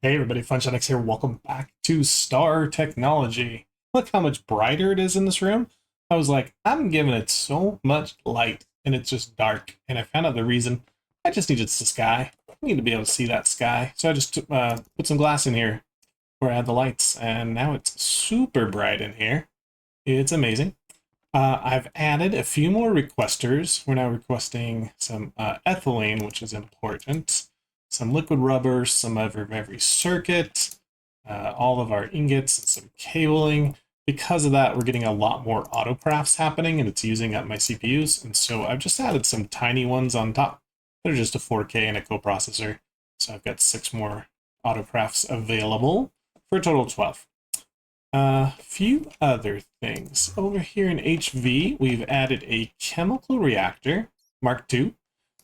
Hey everybody, FunshineX here. Welcome back to Star Technology. Look how much brighter it is in this room. I was like, I'm giving it so much light and it's just dark. And I found out the reason. I just needed the sky. I need to be able to see that sky. So I just put some glass in here where I had the lights, and now it's super bright in here. It's amazing. I've added a few more requesters. We're now requesting some ethylene, which is important. Some liquid rubber, some of every circuit, all of our ingots, and some cabling. Because of that, we're getting a lot more autocrafts happening, and it's using up my CPUs. And so I've just added some tiny ones on top. They're just a 4K and a coprocessor. So I've got 6 more autocrafts available for a total of 12. A few other things. Over here in HV, we've added a chemical reactor, Mark II.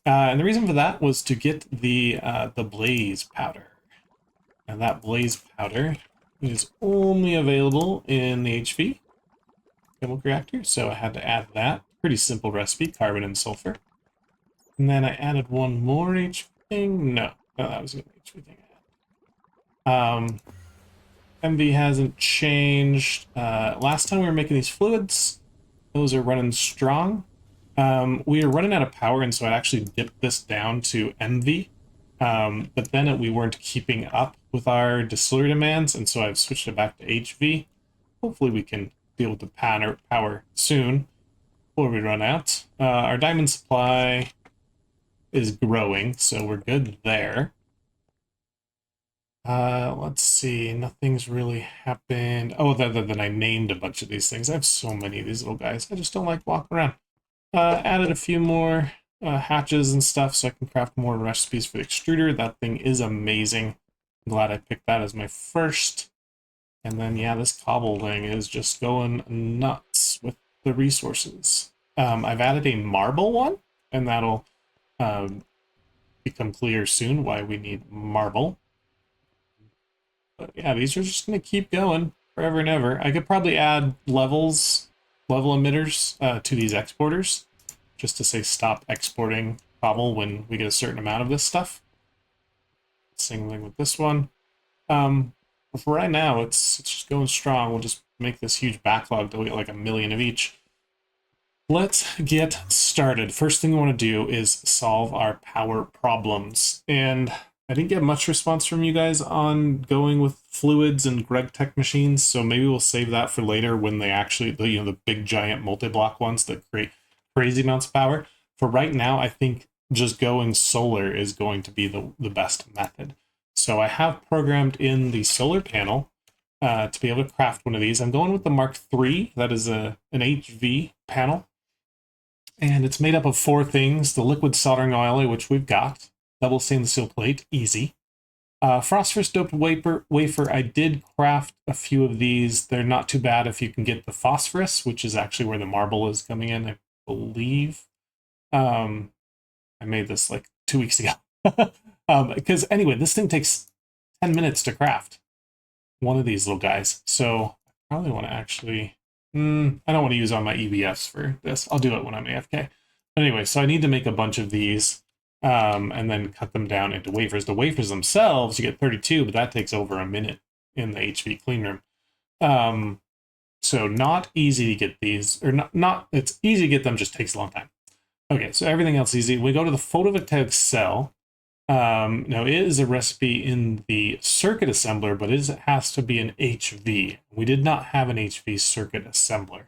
And the reason for that was to get the blaze powder. And that blaze powder is only available in the HV chemical reactor, so I had to add that. Pretty simple recipe, carbon and sulfur. And then I added one more HV thing. No, that was an HV thing I added. MV hasn't changed. Last time we were making these fluids, those are running strong. We were running out of power, and so I actually dipped this down to MV. But then we weren't keeping up with our distillery demands, and so I've switched it back to HV. Hopefully we can deal with the power soon before we run out. Our diamond supply is growing, so we're good there. Let's see, nothing's really happened. Oh, then I named a bunch of these things. I have so many of these little guys. I just don't like walking around. Added a few more hatches and stuff so I can craft more recipes for the extruder. That thing is amazing. I'm glad I picked that as my first. And then, yeah, this cobble thing is just going nuts with the resources. I've added a marble one, and that'll become clear soon why we need marble. But yeah, these are just going to keep going forever and ever. I could probably add level emitters to these exporters, just to say stop exporting cobble when we get a certain amount of this stuff. Same thing with this one. But for right now, it's just going strong. We'll just make this huge backlog till we get like 1 million of each. Let's get started. First thing we want to do is solve our power problems. And I didn't get much response from you guys on going with fluids and GregTech machines, so maybe we'll save that for later when they actually, the big giant multi-block ones that create crazy amounts of power. For right now, I think just going solar is going to be the best method. So I have programmed in the solar panel to be able to craft one of these. I'm going with the Mark III. That is an HV panel. And it's made up of 4 things. The liquid soldering oil, which we've got. Double stainless steel plate, easy. Phosphorus doped wafer, I did craft a few of these. They're not too bad if you can get the phosphorus, which is actually where the marble is coming in, I believe. I made this like 2 weeks ago. Because anyway, this thing takes 10 minutes to craft one of these little guys. So I probably want to actually... I don't want to use all my EBFs for this. I'll do it when I'm AFK. But anyway, so I need to make a bunch of these. And then cut them down into wafers. The wafers themselves, you get 32, but that takes over a minute in the HV clean room. So not easy to get these, or not, it's easy to get them, just takes a long time. Okay, so everything else is easy. We go to the photovoltaic cell. Now it is a recipe in the circuit assembler, but it has to be an HV. We did not have an HV circuit assembler.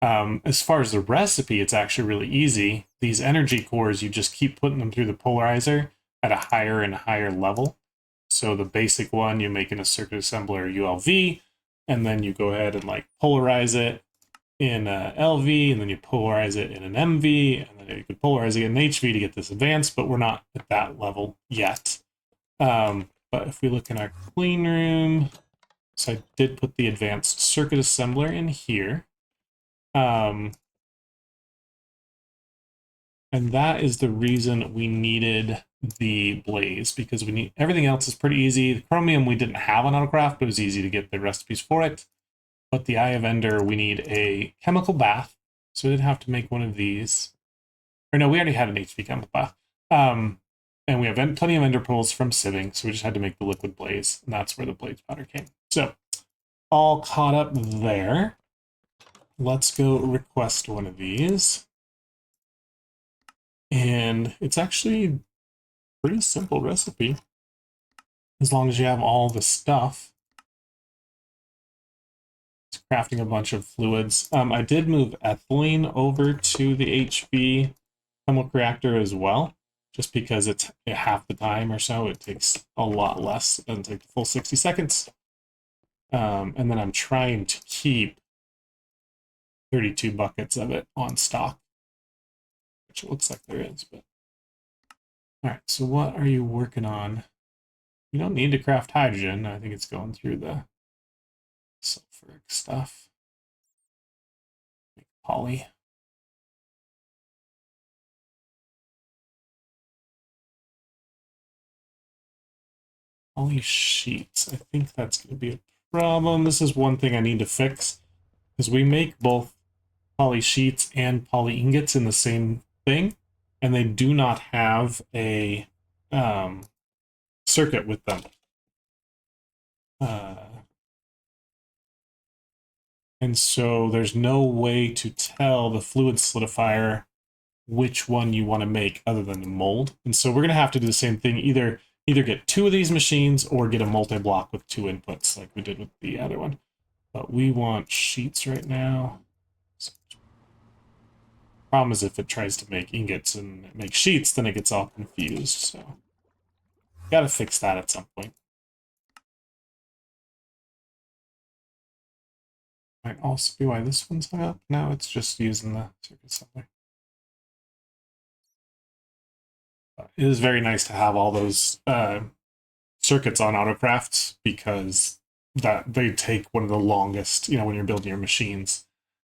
As far as the recipe, it's actually really easy. These energy cores, you just keep putting them through the polarizer at a higher and higher level. So the basic one, you make in a circuit assembler ULV, and then you go ahead and like polarize it in LV, and then you polarize it in an MV, and then you could polarize it in HV to get this advanced, but we're not at that level yet. But if we look in our clean room, so I did put the advanced circuit assembler in here. And that is the reason we needed the blaze, because we need everything else is pretty easy. The chromium we didn't have on autocraft, but it was easy to get the recipes for it. But the Eye of Ender, we need a chemical bath, so we didn't have to make one of these. Or no, we already had an HV chemical bath. And we have plenty of ender pearls from sieving, so we just had to make the liquid blaze, and that's where the blaze powder came. So, all caught up there. Let's go request one of these. And it's actually a pretty simple recipe, as long as you have all the stuff. It's crafting a bunch of fluids. I did move ethylene over to the HV chemical reactor as well, just because it's half the time or so. It takes a lot less. It doesn't take the full 60 seconds. And then I'm trying to keep 32 buckets of it on stock, which it looks like there is. But all right, so what are you working on? You don't need to craft hydrogen. I think it's going through the sulfuric stuff. Make poly. Poly sheets. I think that's going to be a problem. This is one thing I need to fix, because we make both poly sheets and poly ingots in the same thing, and they do not have a circuit with them. And so there's no way to tell the fluid solidifier which one you want to make other than the mold. And so we're going to have to do the same thing, either get 2 of these machines or get a multi-block with 2 inputs like we did with the other one. But we want sheets right now. Problem is, if it tries to make ingots and make sheets, then it gets all confused. So gotta fix that at some point. Might also be why this one's hung up. Now it's just using the circuit assembler. It is very nice to have all those circuits on autocrafts, because that they take one of the longest, when you're building your machines,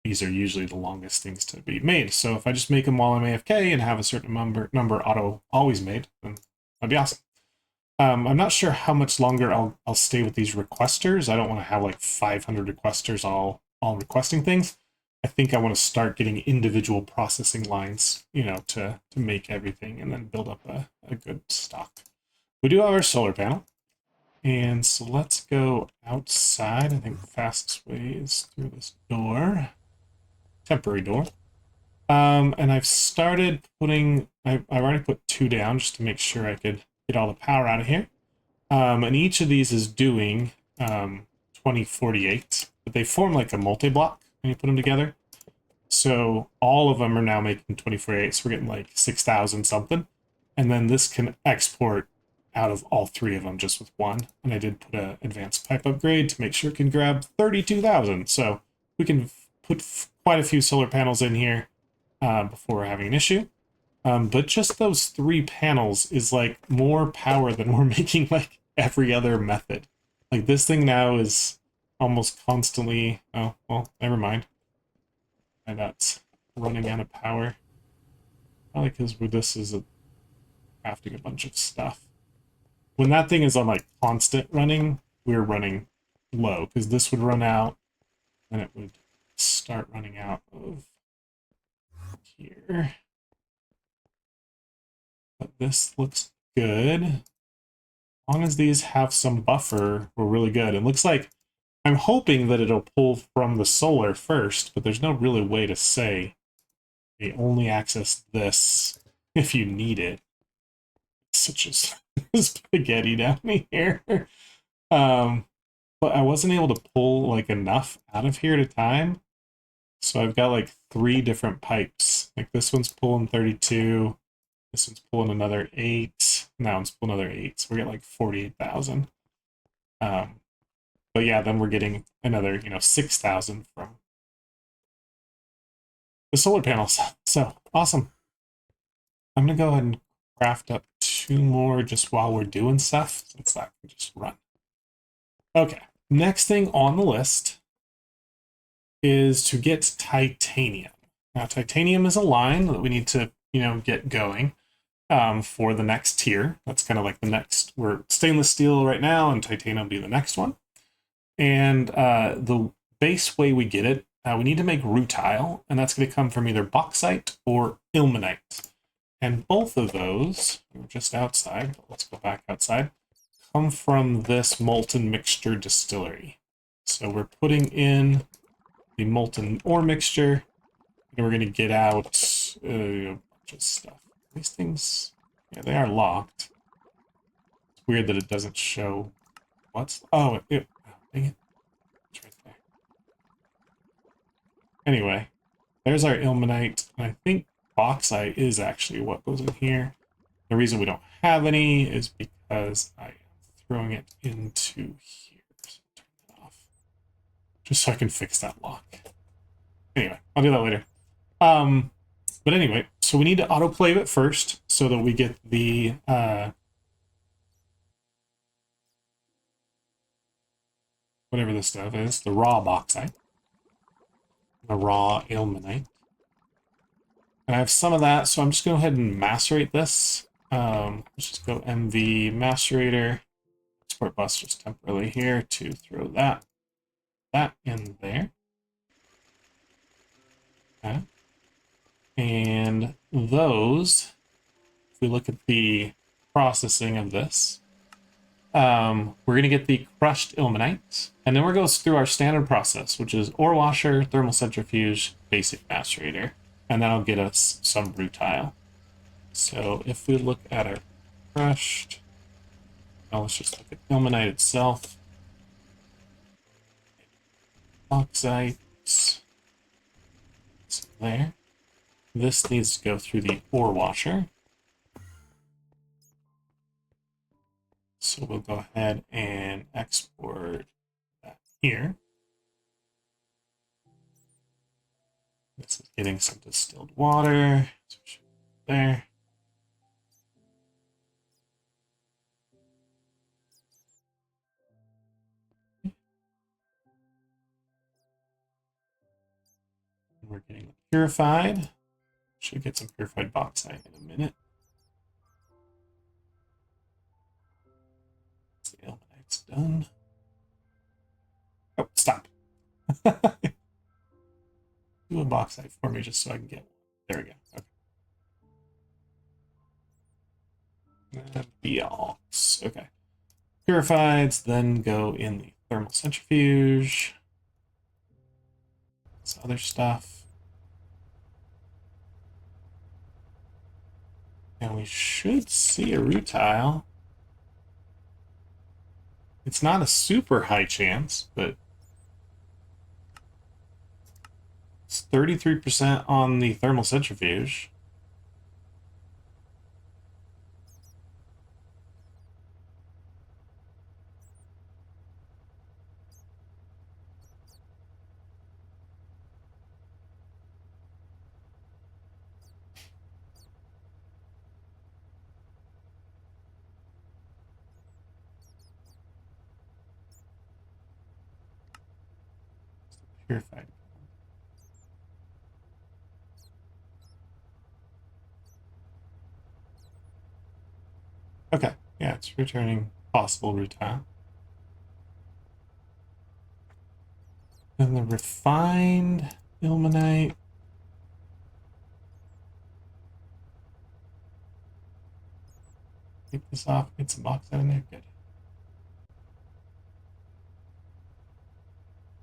these are usually the longest things to be made. So if I just make them while I'm AFK and have a certain number auto always made, then that'd be awesome. I'm not sure how much longer I'll stay with these requesters. I don't want to have like 500 requesters all requesting things. I think I want to start getting individual processing lines, to make everything and then build up a good stock. We do have our solar panel. And so let's go outside. I think the fastest way is through this door. Temporary door. And I've started putting, I've already put 2 down just to make sure I could get all the power out of here. And each of these is doing 2048, but they form like a multi-block when you put them together. So all of them are now making 2048, so we're getting like 6,000 something. And then this can export out of all 3 of them just with 1. And I did put an advanced pipe upgrade to make sure it can grab 32,000. So we can put quite a few solar panels in here before having an issue. But just those 3 panels is like more power than we're making like every other method. Like this thing now is almost constantly, oh, well, never mind. And that's running out of power. Probably because this is crafting a bunch of stuff. When that thing is on like constant running, we're running low, because this would run out and it would start running out of here. But this looks good. As long as these have some buffer, we're really good. It looks like, I'm hoping that it'll pull from the solar first, but there's no really way to say. You only access this if you need it. It's such a spaghetti down here. But I wasn't able to pull like enough out of here at a time. So I've got like 3 different pipes. Like this one's pulling 32. This one's pulling another 8. And that one's pulling another 8. So we're getting like 48,000. But yeah, then we're getting another, 6,000 from the solar panels. So awesome. I'm going to go ahead and craft up 2 more just while we're doing stuff, since that can just run. Okay, next thing on the list is to get titanium. Now, titanium is a line that we need to, get going for the next tier. That's kind of like the next, we're stainless steel right now, and titanium will be the next one. And the base way we get it, we need to make rutile, and that's going to come from either bauxite or ilmenite. And both of those, we're just outside, but let's go back outside, come from this molten mixture distillery. So we're putting in the molten ore mixture, and we're going to get out a bunch of stuff. These things, yeah, they are locked. It's weird that it doesn't show what's... Oh, dang it. It's right there. Anyway, there's our ilmenite, and I think bauxite is actually what goes in here. The reason we don't have any is because I am throwing it into here. So turn that off. Just so I can fix that lock. Anyway, I'll do that later. But anyway, so we need to autoclave it first so that we get the whatever this stuff is, the raw bauxite, the raw ilmenite. And I have some of that, so I'm just going to go ahead and macerate this. Let's just go MV macerator, export bus just temporarily here to throw that in there. Okay. And those, if we look at the processing of this, we're going to get the crushed ilmenite, and then we're going to go through our standard process, which is ore washer, thermal centrifuge, basic macerator, and that'll get us some rutile. So if we look at our crushed, now let's just look at ilmenite itself. Bauxite, so there. This needs to go through the ore washer. So we'll go ahead and export that here. This is getting some distilled water. So we should put there. And we're getting it purified. Should get some purified bauxite in a minute. The ilmenite's done. Oh, stop. Do a bauxite for me just so I can get one. There we go. Okay. Biox. Okay. Purifieds then go in the thermal centrifuge. This other stuff. And we should see a rutile. It's not a super high chance, but it's 33% on the thermal centrifuge. Purified. Okay, yeah, it's returning possible rutile. And the refined ilmenite. Take this off, get some bauxite in there, good.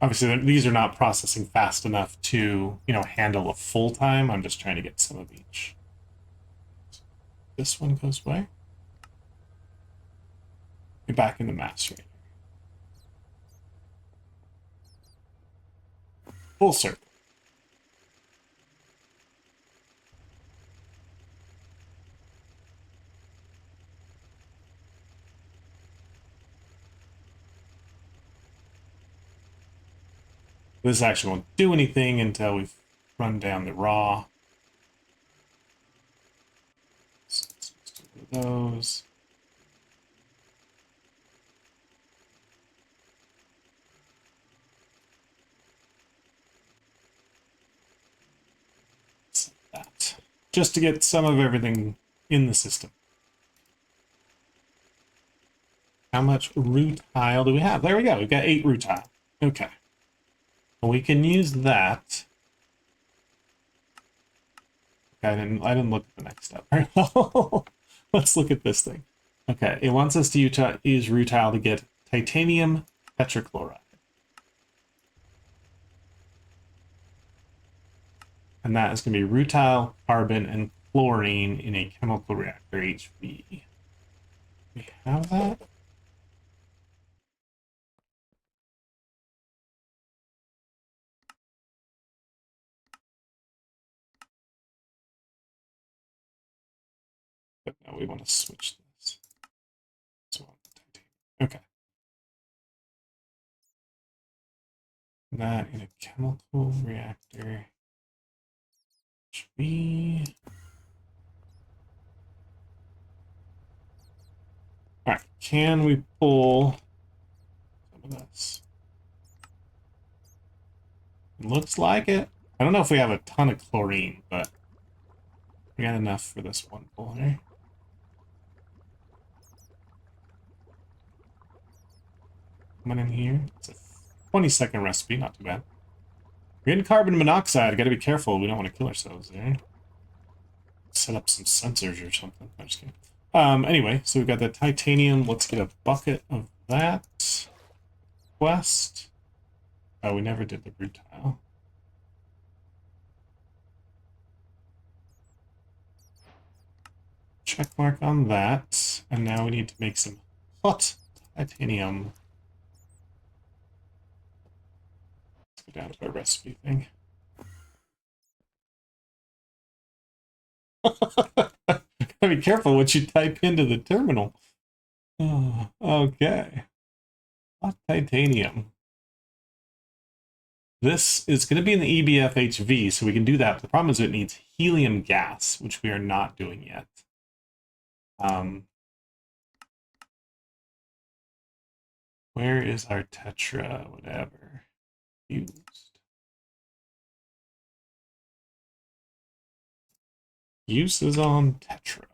Obviously, these are not processing fast enough to, handle a full time. I'm just trying to get some of each. This one goes away. Get back in the macerator. Full circle. This actually won't do anything until we've run down the raw. So let's just do those. That. Just to get some of everything in the system. How much rutile do we have? There we go. We've got 8 rutile. Okay. We can use that I didn't look at the next step. Let's look at this thing. Okay, it wants us to use rutile to get titanium tetrachloride. And that is going to be rutile, carbon, and chlorine in a chemical reactor HV. We have that? But now we want to switch this. So, okay. That in a chemical reactor HV. Alright, can we pull some of this? Looks like it. I don't know if we have a ton of chlorine, but we got enough for this one pull here. Coming in here. It's a 20-second recipe, not too bad. We're getting carbon monoxide. Gotta be careful. We don't want to kill ourselves there. Set up some sensors or something. I'm just kidding. Anyway, so we've got the titanium. Let's get a bucket of that. Quest. Oh, we never did the rutile. Check mark on that. And now we need to make some hot titanium. Let's go down to our recipe thing. Gotta be careful what you type into the terminal. Oh, okay. Hot titanium. This is going to be in the EBF HV, so we can do that. The problem is it needs helium gas, which we are not doing yet. Where is our tetra, whatever, used? Uses on tetra.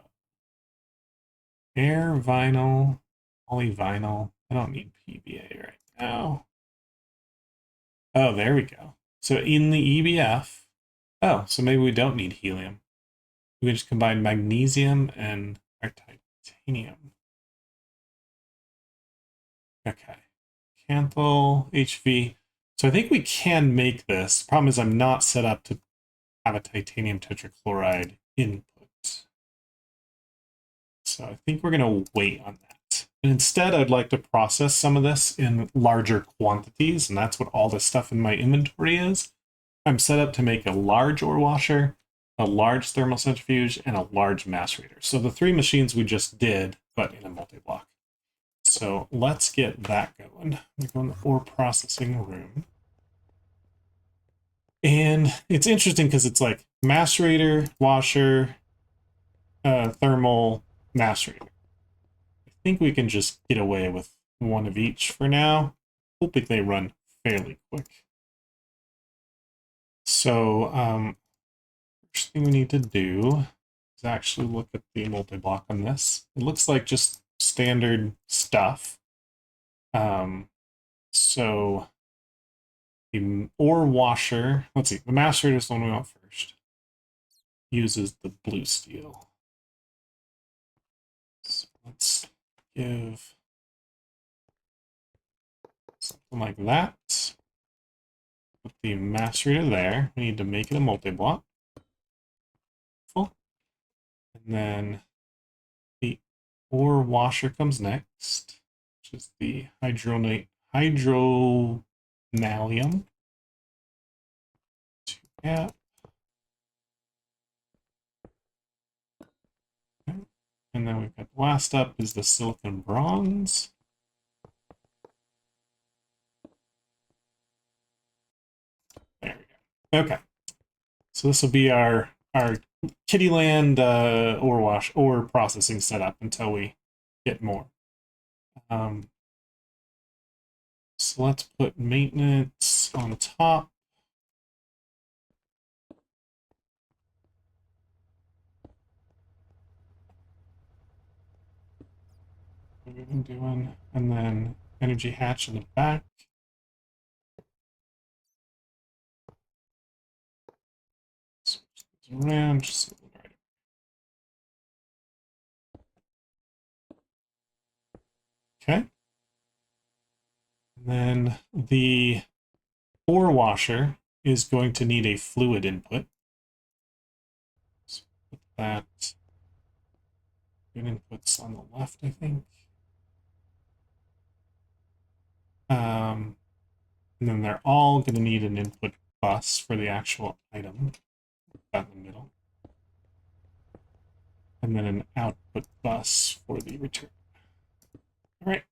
Air, vinyl, polyvinyl. I don't need PVA right now. Oh, there we go. So in the EBF, oh, so maybe we don't need helium. We can just combine magnesium and our titanium. Okay. Canthal, HV. So I think we can make this. The problem is I'm not set up to have a titanium tetrachloride input. So I think we're going to wait on that. And instead, I'd like to process some of this in larger quantities, and that's what all this stuff in my inventory is. I'm set up to make a large ore washer, a large thermal centrifuge, and a large macerator. So the 3 machines we just did, but in a multi-block. So let's get that going. We go in the ore processing room. And it's interesting because it's like macerator, washer, thermal, macerator. I think we can just get away with one of each for now. Hoping they run fairly quick. So first thing we need to do is actually look at the multi-block on this. It looks like just standard stuff. So the ore washer, let's see, the macerator is the one we want first. Uses the blue steel. So let's give something like that. Put the macerator there. We need to make it a multi-block. Cool. And then the ore washer comes next, which is the hydronallium. 2 gap. Okay. And then we've got last up is the silicon bronze. There we go. Okay. So this will be our Kittyland ore processing setup until we get more. So let's put maintenance on top. What we've been doing, and then energy hatch in the back. Switch around. Just right. Okay. And then the ore washer is going to need a fluid input. So put that inputs on the left, I think. And then they're all going to need an input bus for the actual item. That in the middle. And then an output bus for the return. All right.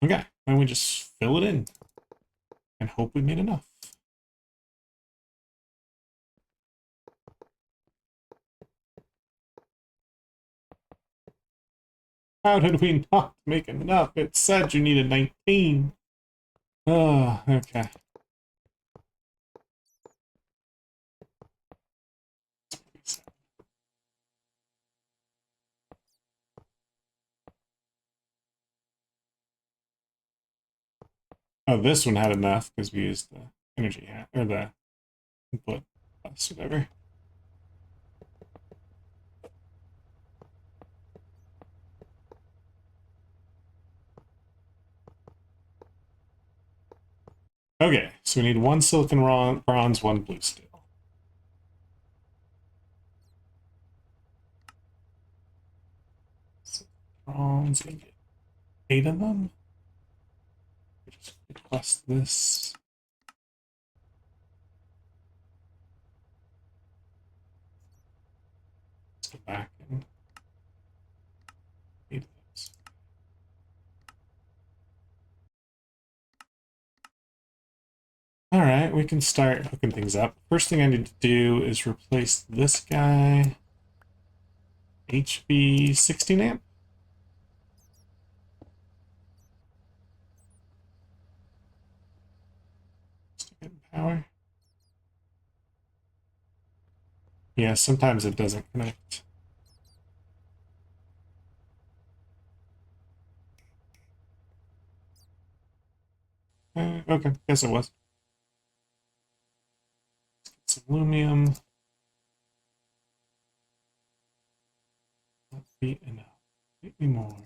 Okay, then we just fill it in and hope we made enough. How did we not make enough? It said you needed 19. Oh, okay. Oh, this one had enough because we used the energy hat or the input plus whatever. Okay, so we need one silicon bronze, one blue steel. So bronze, and get 8 of them. Just request this. Let's go back and 8 of those. All right, we can start hooking things up. First thing I need to do is replace this guy. HV 16 amp. Stick it in power. Yeah, sometimes it doesn't connect. Okay, guess it was. Let's get some aluminum. That'll be enough. Maybe more.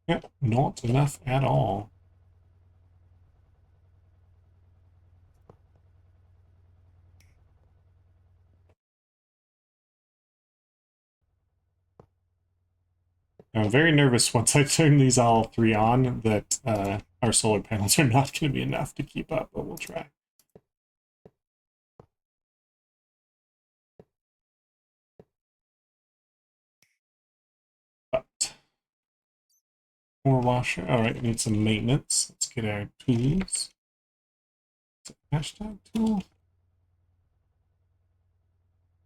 Yep, not enough at all. I'm very nervous once I turn these all 3 on that our solar panels are not going to be enough to keep up, but we'll try. But more washer. All right, we need some maintenance. Let's get our tools. Hashtag tool.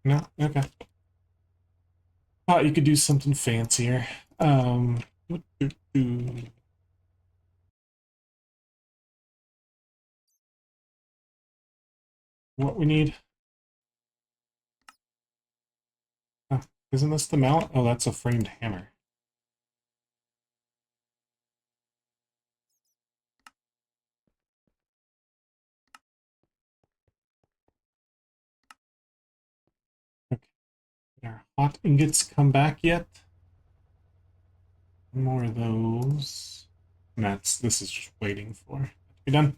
No, okay. Thought you could do something fancier. What we need? Oh, isn't this the mallet? Oh, that's a framed hammer. Okay. Did our hot ingots come back yet? More of those. And this is just waiting for it to be done.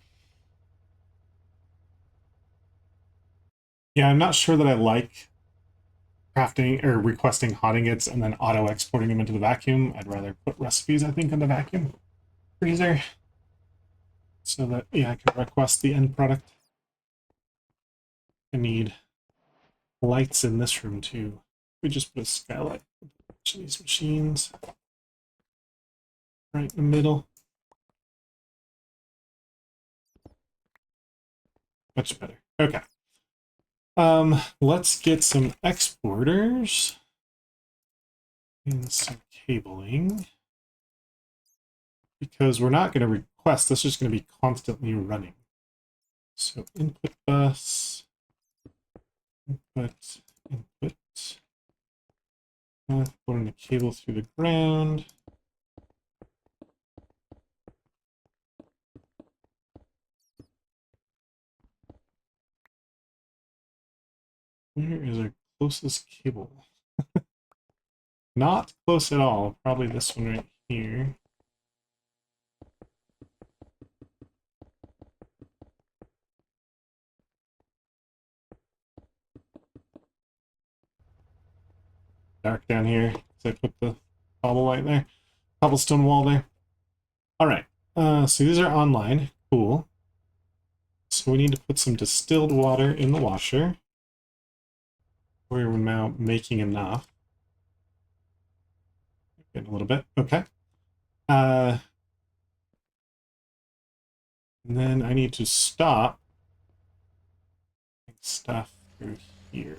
Yeah, I'm not sure that I like crafting or requesting hot ingots and then auto exporting them into the vacuum. I'd rather put recipes, I think, in the vacuum freezer so that, yeah, I can request the end product. I need lights in this room too. We just put a skylight in each of these machines right in the middle. Much better. Okay. Let's get some exporters and some cabling because we're not going to request. This is just going to be constantly running. So input bus, Input, input. Putting the cable through the ground. Where is our closest cable? Not close at all. Probably this one right here. Dark down here, because I put the cobble light there. Cobblestone wall there. Alright, so these are online. Cool. So we need to put some distilled water in the washer. We're now making enough. Getting a little bit. Okay. And then I need to stop stuff through here.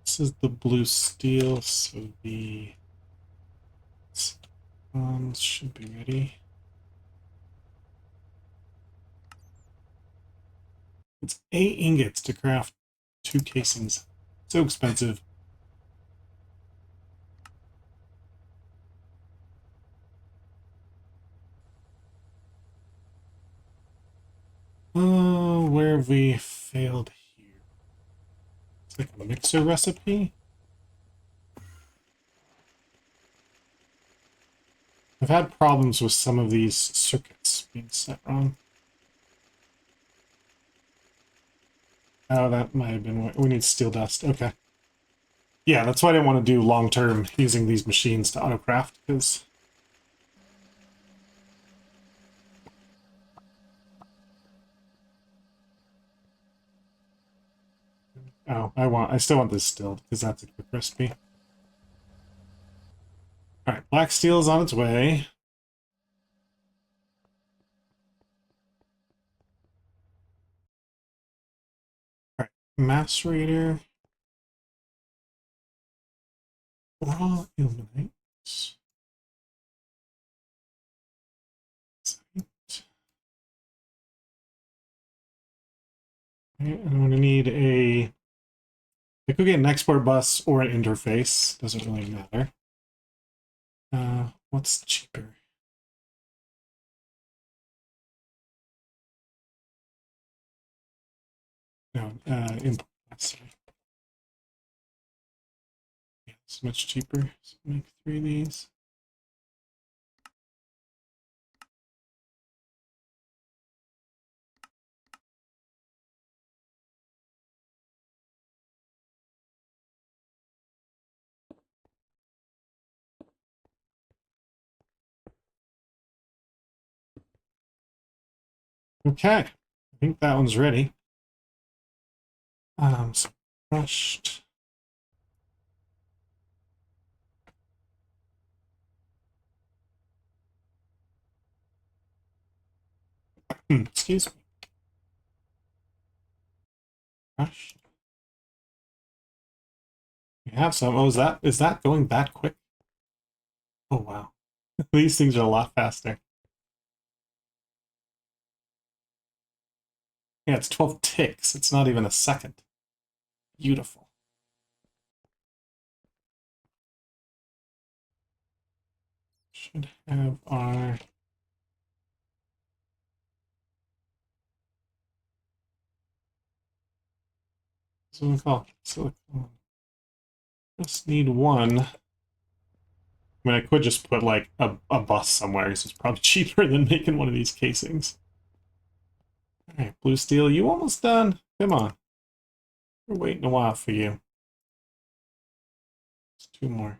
This is the blue steel, so the should be ready. It's 8 ingots to craft 2 casings. So expensive. Oh, where have we failed here? It's like a mixer recipe. I've had problems with some of these circuits being set wrong. Oh, that might have been what we need. Steel dust. Okay. Yeah, that's why I didn't want to do long-term using these machines to autocraft, because... Oh, I still want this distilled, because that's a quick recipe. Alright, black steel is on its way. Alright, macerator. Raw ilmenite. I'm going to need a... I could get an export bus or an interface. Doesn't really matter. What's cheaper? No, import. Sorry. Yeah, it's much cheaper. So make 3 of these. Okay, I think that one's ready. So crushed. Excuse me. Crushed. We have some. Oh, is that going that quick? Oh wow. These things are a lot faster. Yeah, it's 12 ticks. It's not even a second. Beautiful. Should have our... What's it called? Silicone. Just need one. I mean, I could just put like a bus somewhere, because it's probably cheaper than making one of these casings. Alright, blue steel, you almost done? Come on. We're waiting a while for you. Just 2 more.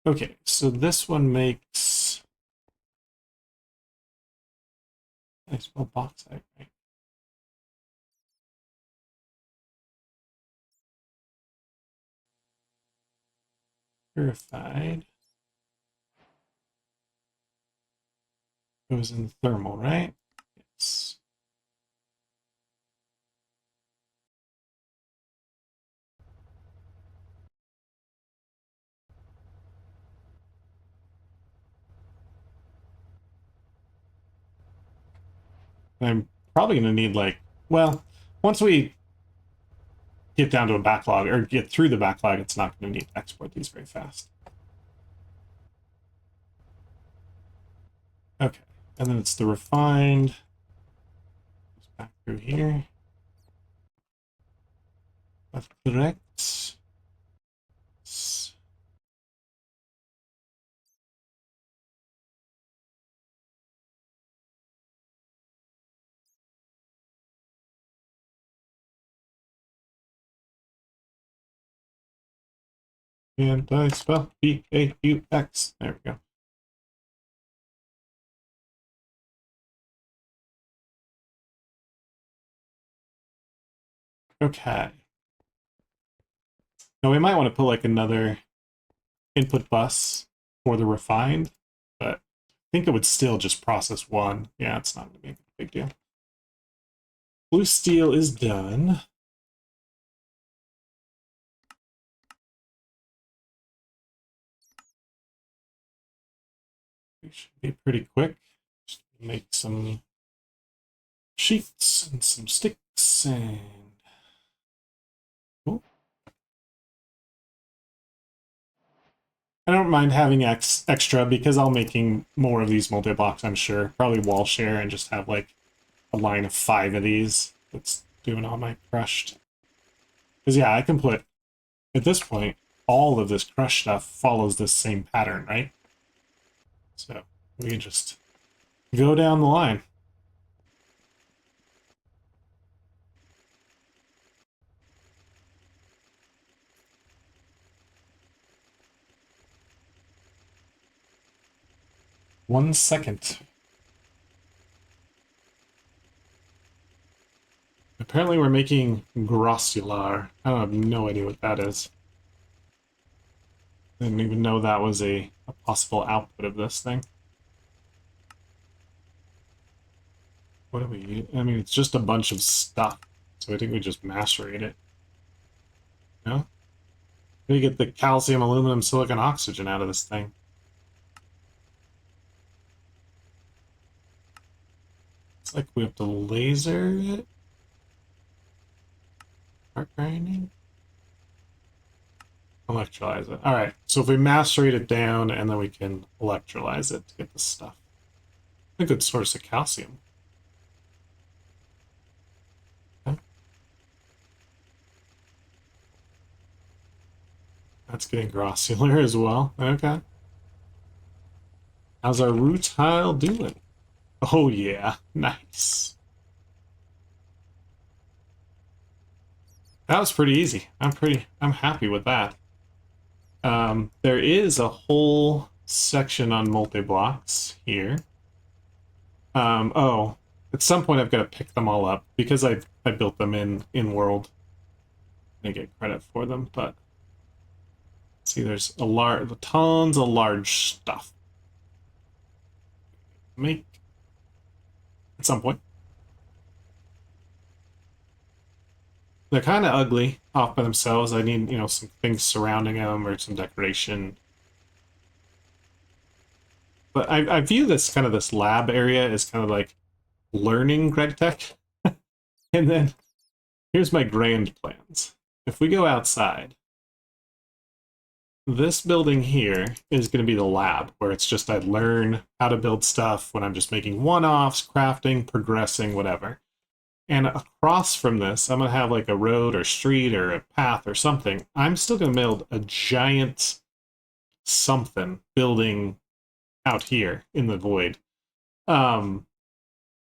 Okay, so this one makes I spelled bauxite, right? Purified. It was in thermal, right? Yes. I'm probably going to need, like, well, once we get down to a backlog, or get through the backlog, it's not going to need to export these very fast. Okay, and then it's the refined. Back through here. That's correct. And I spell PAUX. There we go. Okay. Now we might want to put like another input bus for the refined, but I think it would still just process one. Yeah, it's not going to be a big deal. Blue steel is done. We should be pretty quick. Just make some sheets and some sticks and cool. I don't mind having extra because I'll making more of these multi-blocks, I'm sure. Probably wall share and just have like a line of 5 of these that's doing all my crushed. Because yeah, I can put, at this point, all of this crush stuff follows this same pattern, right? So we can just go down the line. One second. Apparently we're making grossular. I have no idea what that is. I didn't even know that was a possible output of this thing. What do we... I mean, it's just a bunch of stuff. So I think we just macerate it. No? We get the calcium, aluminum, silicon, oxygen out of this thing. It's like we have to laser it. Arc grinding. Electrolyze it. Alright, so if we macerate it down, and then we can electrolyze it to get the stuff. A good source of calcium. Okay. That's getting grossular as well. Okay. How's our rutile doing? Oh yeah, nice. That was pretty easy. I'm happy with that. There is a whole section on multi-blocks here. Oh, at some point I've got to pick them all up because I built them in world. I get credit for them, but see, there's tons of large stuff. Make at some point. They're kind of ugly off by themselves. I need, you know, some things surrounding them or some decoration. But I view this kind of this lab area as kind of like learning GregTech. And then here's my grand plans. If we go outside, this building here is going to be the lab, where it's just I learn how to build stuff when I'm just making one-offs, crafting, progressing, whatever. And across from this, I'm going to have like a road or street or a path or something. I'm still going to build a giant something building out here in the void. That's going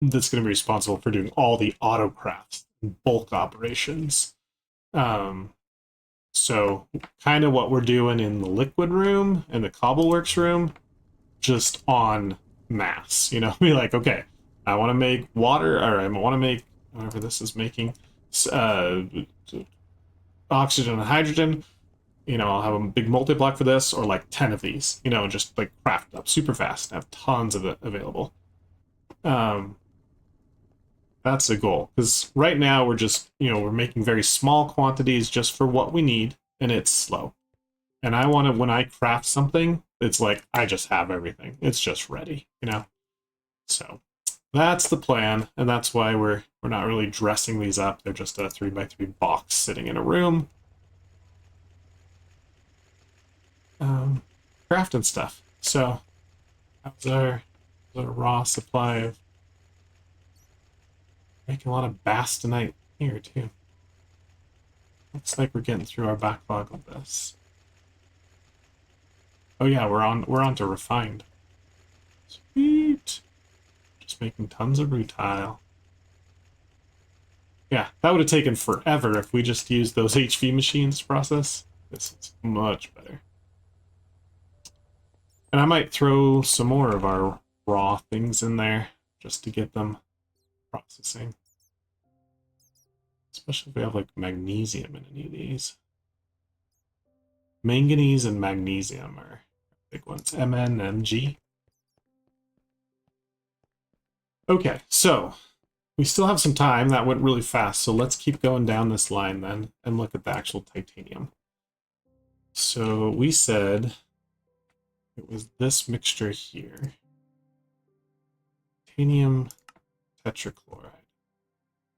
to be responsible for doing all the autocrafts, bulk operations. So kind of what we're doing in the liquid room and the cobbleworks room, just on mass, you know, be like, okay, I want to make water, or I want to make whatever this is making, uh, oxygen and hydrogen. You know, I'll have a big multi-block for this, or like 10 of these, you know, just like craft up super fast and have tons of it available. That's the goal, because right now we're just, you know, we're making very small quantities just for what we need, and it's slow. And I want to, when I craft something, it's like I just have everything. It's just ready, you know? So that's the plan, and that's why we're not really dressing these up. They're just a 3x3 box sitting in a room. Crafting stuff. So how's our raw supply of making a lot of bastonite here too. Looks like we're getting through our backlog of this. Oh yeah, we're on to refined. Sweet. Just making tons of rutile. Yeah, that would have taken forever if we just used those HV machines to process. This is much better. And I might throw some more of our raw things in there just to get them processing. Especially if we have like magnesium in any of these. Manganese and magnesium are big ones. Mn and G. Okay, so we still have some time. That went really fast, so let's keep going down this line then and look at the actual titanium. So we said it was this mixture here. Titanium tetrachloride.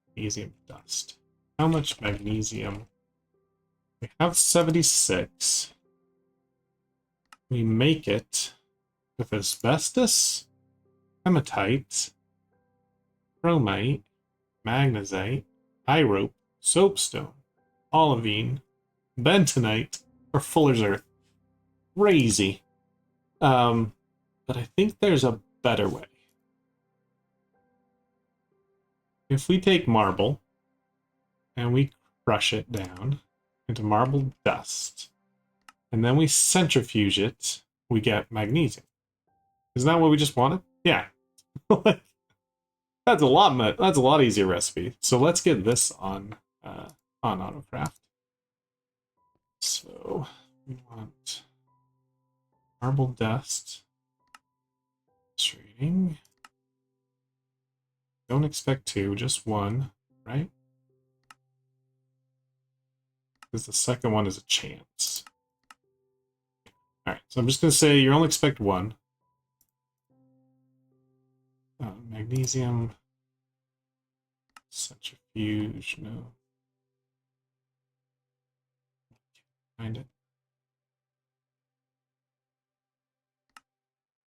Magnesium dust. How much magnesium? We have 76. We make it with asbestos, hematite, chromite, magnesite, irope, soapstone, olivine, bentonite, or fuller's earth. Crazy. But I think there's a better way. If we take marble and we crush it down into marble dust, and then we centrifuge it, we get magnesium. Isn't that what we just wanted? Yeah. That's a lot easier recipe. So let's get this on AutoCraft. So we want marble dust. Trading. Don't expect two, just one, right? Because the second one is a chance. Alright, so I'm just going to say you only expect one. Magnesium. Centrifuge, no. Find it.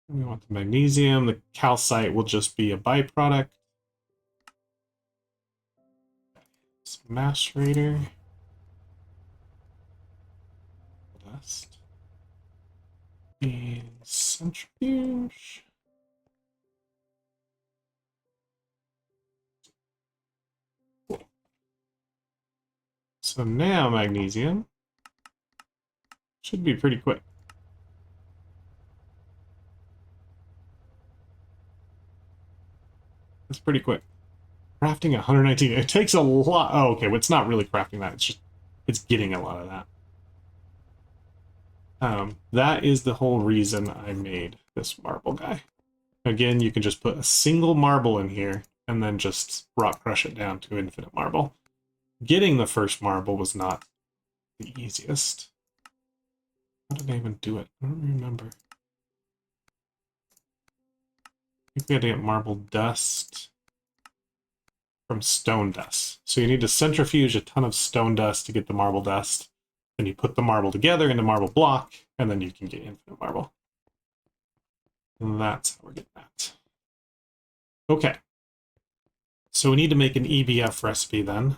We want the magnesium. The calcite will just be a byproduct. Macerator. Dust. And centrifuge. Cool. So now magnesium should be pretty quick. That's pretty quick. Crafting 119. It takes a lot. Oh, okay. Well, it's not really crafting that. It's just, it's getting a lot of that. That is the whole reason I made this marble guy. Again, you can just put a single marble in here and then just rock crush it down to infinite marble. Getting the first marble was not the easiest. How did I even do it? I don't remember. I think we had to get marble dust from stone dust. So you need to centrifuge a ton of stone dust to get the marble dust. Then you put the marble together in a marble block, and then you can get infinite marble. And that's how we're getting that. Okay. So we need to make an EBF recipe then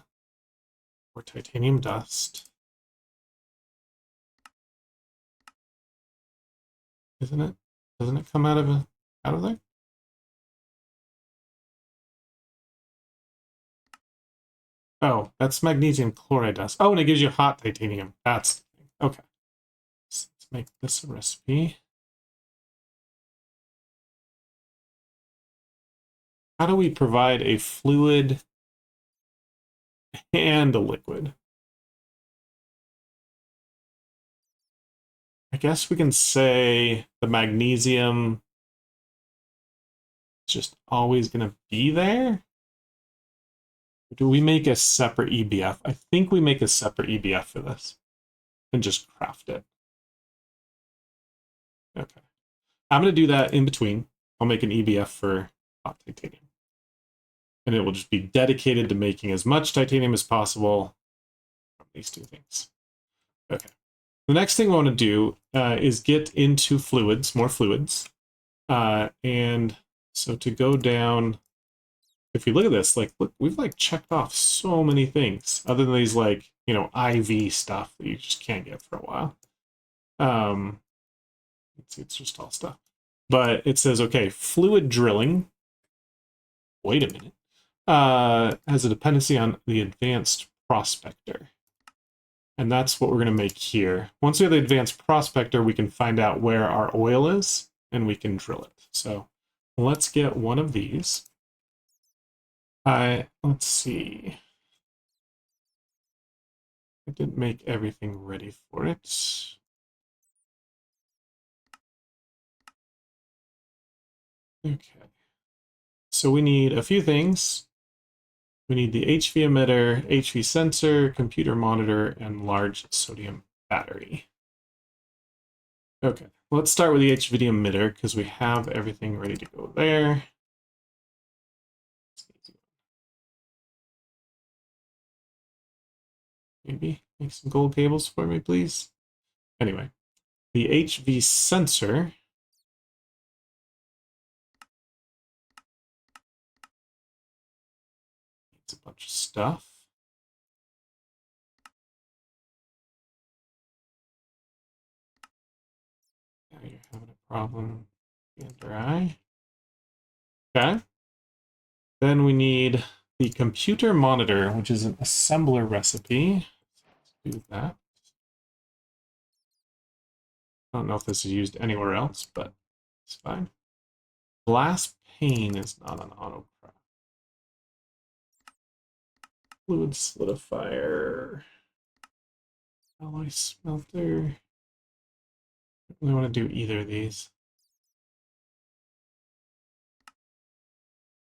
for titanium dust. Isn't it? Doesn't it come out of there? Oh, that's magnesium chloride dust. Oh, and it gives you hot titanium. That's okay. So let's make this a recipe. How do we provide a fluid and a liquid? I guess we can say the magnesium is just always going to be there. Do we make a separate EBF? I think we make a separate EBF for this and just craft it. Okay. I'm going to do that in between. I'll make an EBF for hot titanium. And it will just be dedicated to making as much titanium as possible from these two things. Okay. The next thing I want to do is get into fluids, more fluids. And so to go down, if you look at this, like, look, we've like checked off so many things other than these like, you know, IV stuff that you just can't get for a while. Let's see, it's just all stuff. But it says, okay, fluid drilling. Wait a minute. Has a dependency on the advanced prospector. And that's what we're going to make here. Once we have the advanced prospector, we can find out where our oil is, and we can drill it. So let's get one of these. Let's see. I didn't make everything ready for it. Okay. So we need a few things. We need the HV emitter, HV sensor, computer monitor, and large sodium battery. Okay, let's start with the HV emitter because we have everything ready to go there. Maybe make some gold cables for me, please. Anyway, the HV sensor needs a bunch of stuff. Now you're having a problem in your eye. Okay. Then we need the computer monitor, which is an assembler recipe. Let's do that. I don't know if this is used anywhere else, but it's fine. Glass pane is not an autocraft. Fluid solidifier. Alloy smelter. I don't really want to do either of these.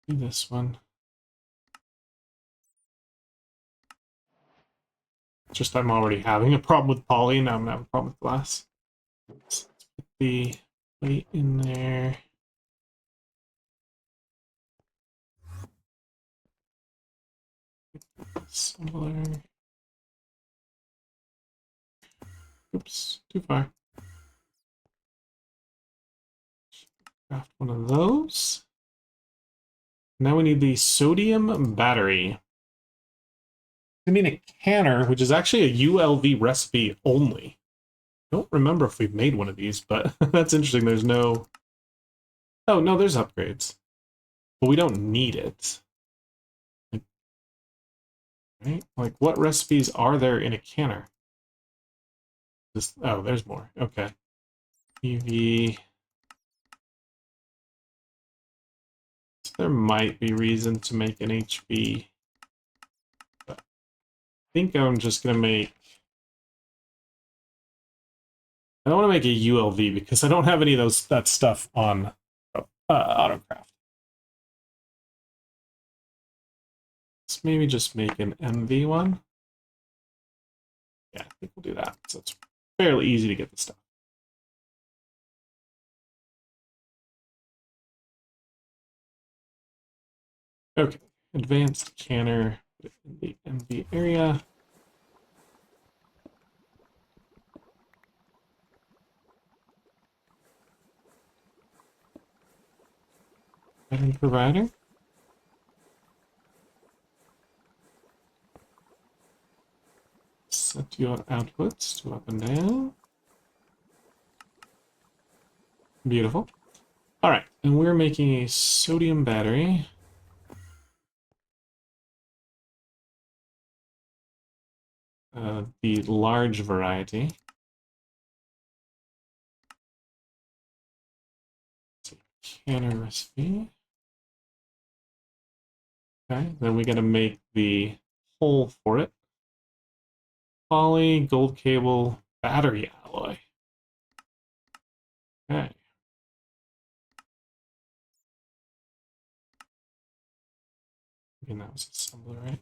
Do this one. Just I'm already having a problem with poly, now I'm gonna have a problem with glass. Let's put the plate in there. Similar. Oops, too far. Craft one of those. Now we need the sodium battery. I mean a canner, which is actually a ULV recipe only. I don't remember if we've made one of these, but that's interesting. There's no... Oh, no, there's upgrades. But we don't need it. Right? Like, what recipes are there in a canner? This... Oh, there's more. Okay. EV... So there might be reason to make an HV. But I think I'm just going to make... I don't want to make a ULV because I don't have any of that stuff on Autocraft. Let's maybe just make an MV one. Yeah, I think we'll do that. So it's fairly easy to get the stuff. Okay, advanced canner in the MV area. Pattern provider. Set your outputs to up and down. Beautiful. All right, and we're making a sodium battery. The large variety. Canner recipe. Okay, then we gotta make the hole for it. Poly, gold cable, battery alloy. Okay. And that was assembly, right?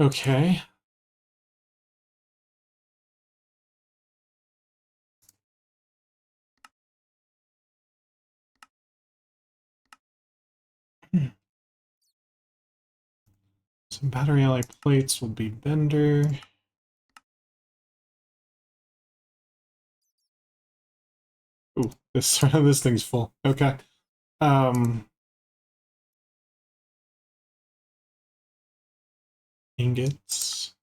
Okay. Some battery alloy plates will be bender. Ooh, this this thing's full. Okay. Ingots.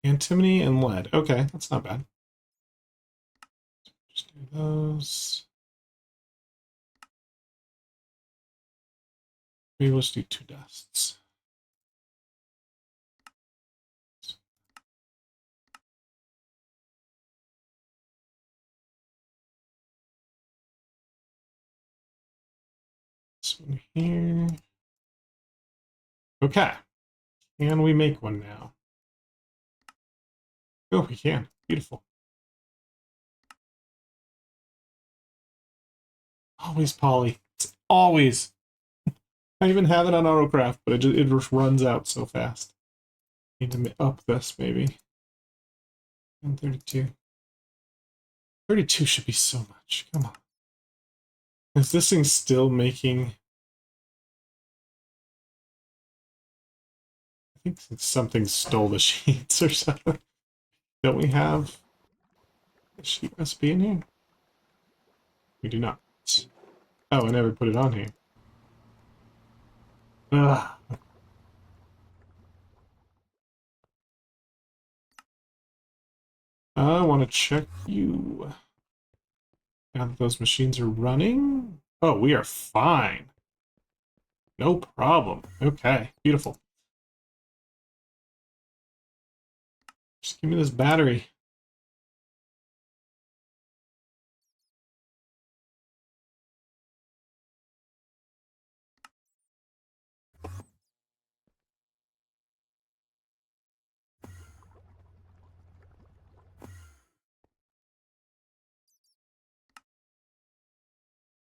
Antimony and lead. Okay, that's not bad. Just do those. Maybe let's do 2 dusts. This one here. Okay. Can we make one now? Oh, we can. Beautiful. Always poly. It's always. I even have it on autocraft, but it just runs out so fast. Need to up this, maybe. And 32. 32 should be so much. Come on. Is this thing still making... I think something stole the sheets or something. Don't we have a sheet recipe in here? We do not. Oh, I never put it on here. Ugh. I want to check you. Now that those machines are running. Oh, we are fine. No problem. Okay, beautiful. Just give me this battery.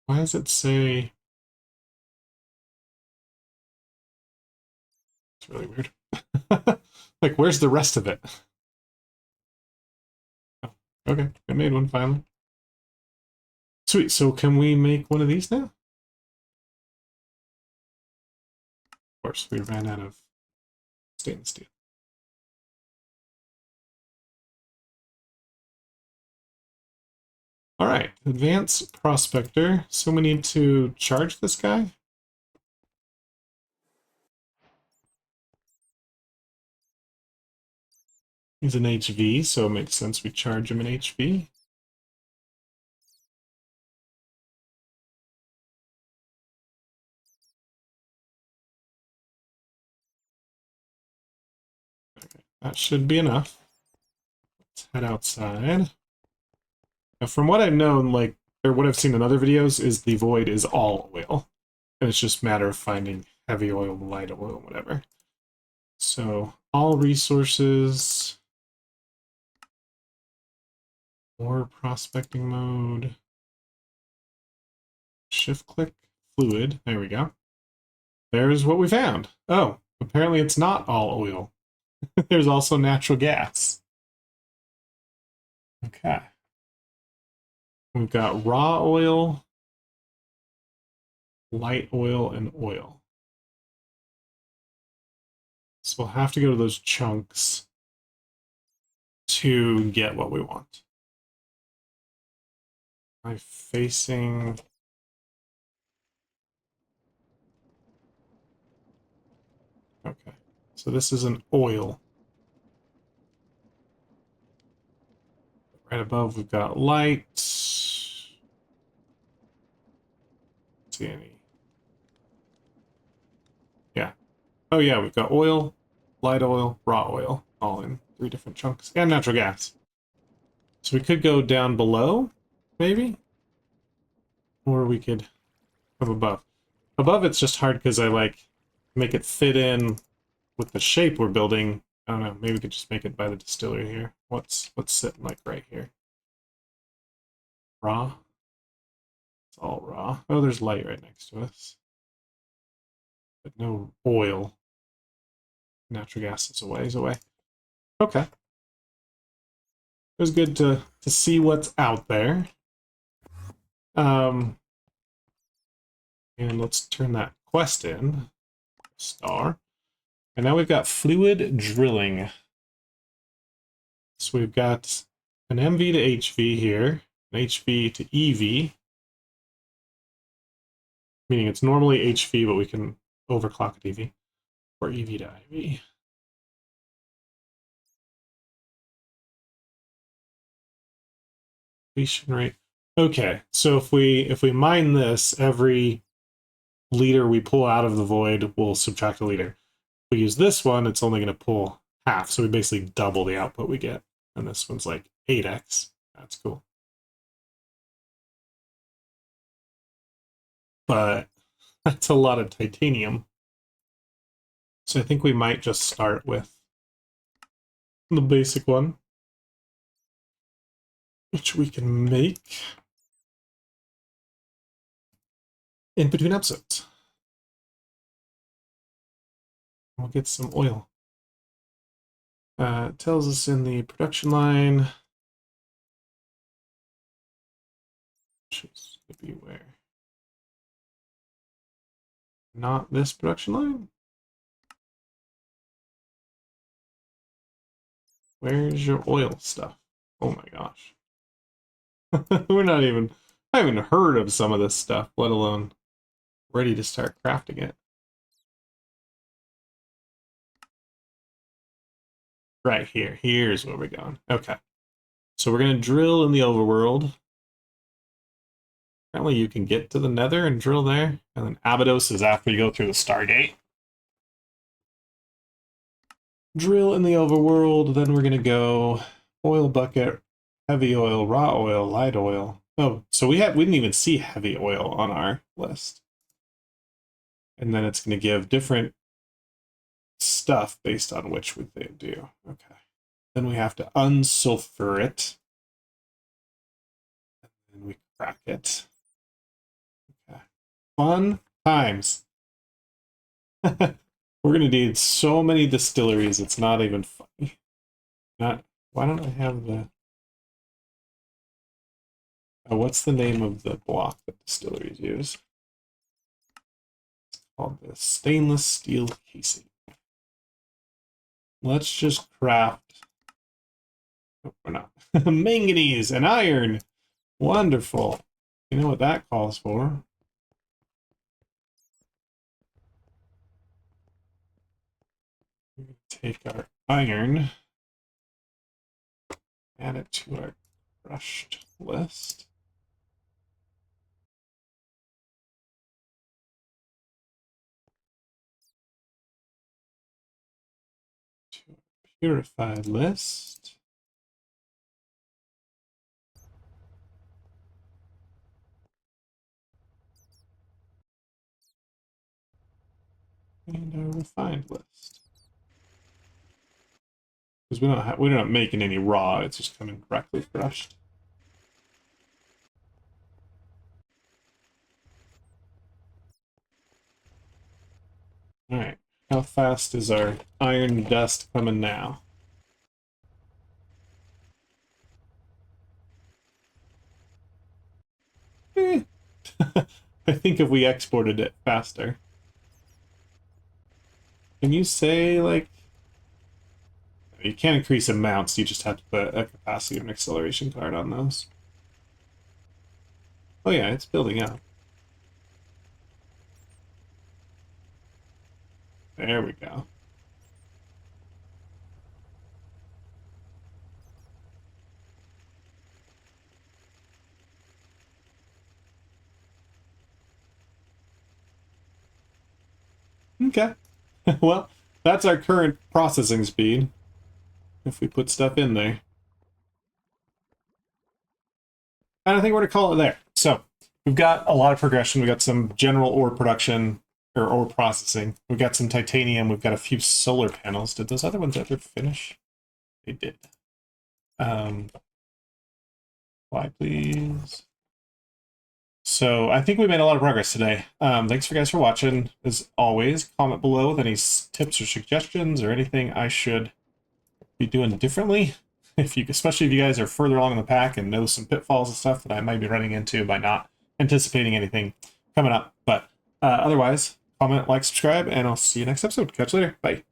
Why does it say... It's really weird. Like, where's the rest of it? Oh, okay, I made one finally. Sweet, so can we make one of these now? Of course, we ran out of stainless steel. All right, advanced prospector. So we need to charge this guy? He's an HV, so it makes sense we charge him an HV. Okay, that should be enough. Let's head outside. Now, from what I've known, like, or what I've seen in other videos, is the void is all oil. And it's just a matter of finding heavy oil, light oil, whatever. So, all resources. More prospecting mode. Shift click fluid. There we go. There's what we found. Oh, apparently it's not all oil. There's also natural gas. Okay. We've got raw oil, light oil, and oil. So we'll have to go to those chunks to get what we want. Am I facing... Okay. So this is an oil. Right above we've got light. See any? Yeah. Oh yeah, we've got oil, light oil, raw oil, all in 3 different chunks, and natural gas. So we could go down below, maybe? Or we could have above. Above it's just hard because I like make it fit in with the shape we're building. I don't know, maybe we could just make it by the distillery here. What's sitting like right here? Raw? It's all raw. Oh, there's light right next to us. But no oil. Natural gas is a ways away. Okay. It was good to see what's out there. And let's turn that quest in. Star. And now we've got fluid drilling. So we've got an MV to HV here, an HV to EV, meaning it's normally HV, but we can overclock it EV, or EV to IV. Completion rate. Okay, so if we mine this, every liter we pull out of the void will subtract a liter. If we use this one, it's only going to pull half, so we basically double the output we get. And this one's like 8x. That's cool. But that's a lot of titanium. So I think we might just start with the basic one, which we can make in between episodes. We'll get some oil. It tells us in the production line. Choose to be where? Not this production line? Where's your oil stuff? Oh my gosh. We're not even, I haven't heard of some of this stuff, let alone ready to start crafting it. Right here. Here's where we're going. Okay. So we're going to drill in the overworld. Apparently you can get to the nether and drill there. And then Abydos is after you go through the Stargate. Drill in the overworld. Then we're going to go oil bucket, heavy oil, raw oil, light oil. Oh, so we didn't even see heavy oil on our list. And then it's going to give different stuff based on which they do. Okay. Then we have to unsulfur it. And then we crack it. Okay. Fun times. We're going to need so many distilleries, it's not even funny. Why don't I have the... Oh, what's the name of the block that distilleries use? It's called the stainless steel casing. Let's just craft... Oh, we're not. Manganese and iron. Wonderful. You know what that calls for? We're going to take our iron, add it to our crushed list. To our purified list. And our refined list. Because we're not making any raw, it's just coming correctly crushed. Alright, how fast is our iron dust coming now? I think if we exported it faster. Can you say, like... You can't increase amounts, you just have to put a capacity or an acceleration card on those. Oh yeah, it's building up. There we go. Okay. Well, that's our current processing speed, if we put stuff in there. And I think we're going to call it there. So we've got a lot of progression. We've got some general ore production, or ore processing. We've got some titanium. We've got a few solar panels. Did those other ones ever finish? They did. Why, please? So I think we made a lot of progress today. Thanks for guys for watching. As always, comment below with any tips or suggestions or anything I should be doing differently. If you, especially if you guys are further along in the pack and know some pitfalls and stuff that I might be running into by not anticipating anything coming up. But otherwise, comment, like, subscribe, and I'll see you next episode. Catch you later. Bye.